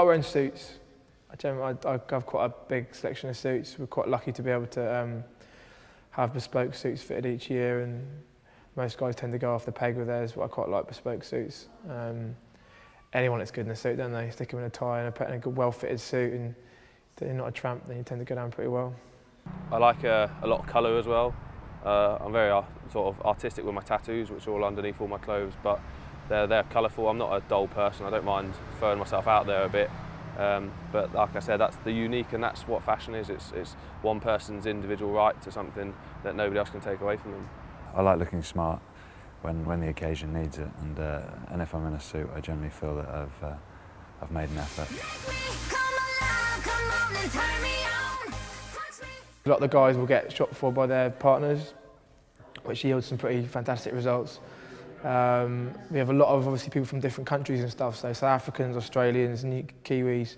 wearing suits. I have quite a big selection of suits. We're quite lucky to be able to have bespoke suits fitted each year, and most guys tend to go off the peg with theirs, but I quite like bespoke suits. Anyone that's good in a suit, don't they? Stick them in a tie and a good, well-fitted suit, and if you're not a tramp, then you tend to go down pretty well. I like a lot of colour as well. I'm very sort of artistic with my tattoos, which are all underneath all my clothes, but they're colourful. I'm not a dull person. I don't mind throwing myself out there a bit. But like I said, that's the unique, and that's what fashion is. It's one person's individual right to something that nobody else can take away from them. I like looking smart when the occasion needs it, and if I'm in a suit, I generally feel that I've made an effort. A lot of the guys will get shot for by their partners, which yields some pretty fantastic results. We have a lot of obviously people from different countries and stuff, so South Africans, Australians, Kiwis.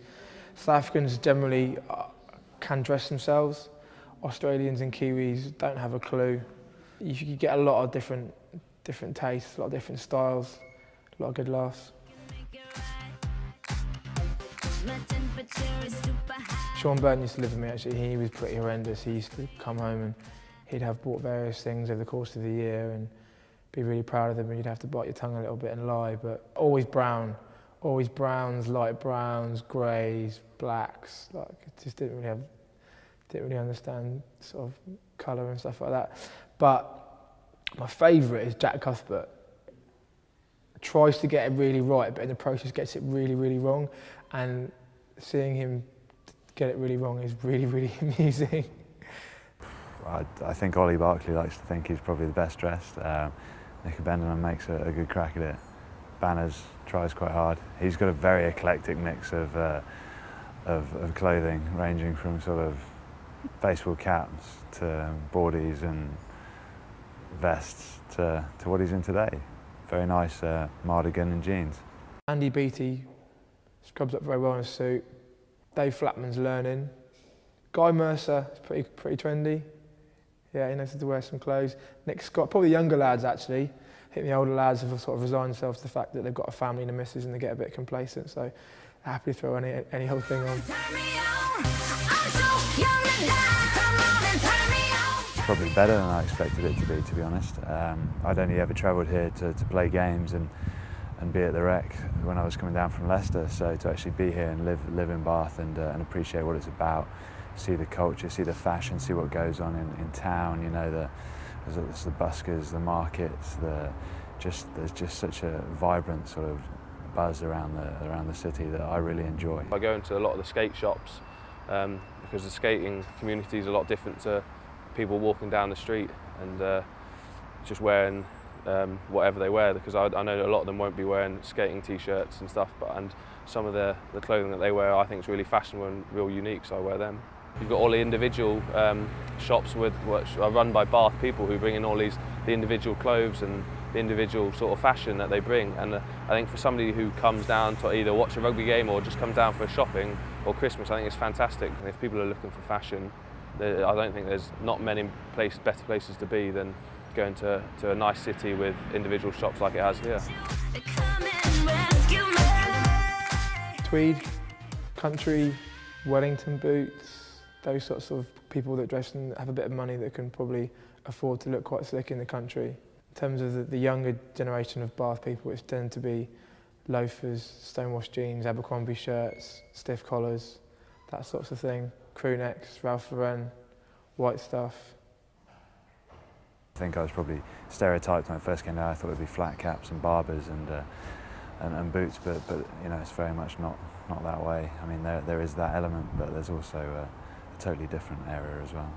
South Africans generally can dress themselves. Australians and Kiwis don't have a clue. You get a lot of different tastes, a lot of different styles, a lot of good laughs. Sean Burton used to live with me actually. He was pretty horrendous. He used to come home and he'd have bought various things over the course of the year and be really proud of them, and you'd have to bite your tongue a little bit and lie, but always brown. Always browns, light browns, greys, blacks. Like, just didn't really understand sort of colour and stuff like that. But my favourite is Jack Cuthbert. Tries to get it really right, but in the process gets it really, really wrong. And seeing him get it really wrong is really, really amusing. I think Olly Barkley likes to think he's probably the best dressed. Banahan makes a good crack at it. Banners tries quite hard. He's got a very eclectic mix of clothing, ranging from sort of baseball caps to boardies and vests to what he's in today. Very nice mardigan and jeans. Andy Beattie scrubs up very well in a suit. Dave Flatman's learning. Guy Mercer is pretty trendy. Yeah, he knows how to wear some clothes. Nick Scott, probably the younger lads actually. I think the older lads have sort of resigned themselves to the fact that they've got a family and a missus and they get a bit complacent, so happy to throw any old thing on. It's probably better than I expected it to be honest. I'd only ever travelled here to play games and be at the Rec when I was coming down from Leicester, so to actually be here and live in Bath and appreciate what it's about, see the culture, see the fashion, see what goes on in town, you know, there's the buskers, the markets, there's just such a vibrant sort of buzz around the city that I really enjoy. I go into a lot of the skate shops because the skating community is a lot different to people walking down the street and just wearing whatever they wear, because I know a lot of them won't be wearing skating t-shirts and stuff, and some of the clothing that they wear I think is really fashionable and real unique, so I wear them. You've got all the individual shops which are run by Bath people who bring in all the individual clothes and the individual sort of fashion that they bring, and I think for somebody who comes down to either watch a rugby game or just come down for shopping or Christmas, I think it's fantastic. And if people are looking for fashion, I don't think there's not many better places to be than going to a nice city with individual shops like it has here. Tweed, country, Wellington boots, those sorts of people that dress and have a bit of money that can probably afford to look quite slick in the country. In terms of the younger generation of Bath people, it's tend to be loafers, stonewashed jeans, Abercrombie shirts, stiff collars, that sorts of thing. Crew necks, Ralph Lauren, white stuff. I think I was probably stereotyped when I first came down. I thought it'd be flat caps and barbers and boots, but you know, it's very much not that way. I mean, there is that element, but there's also a totally different area as well.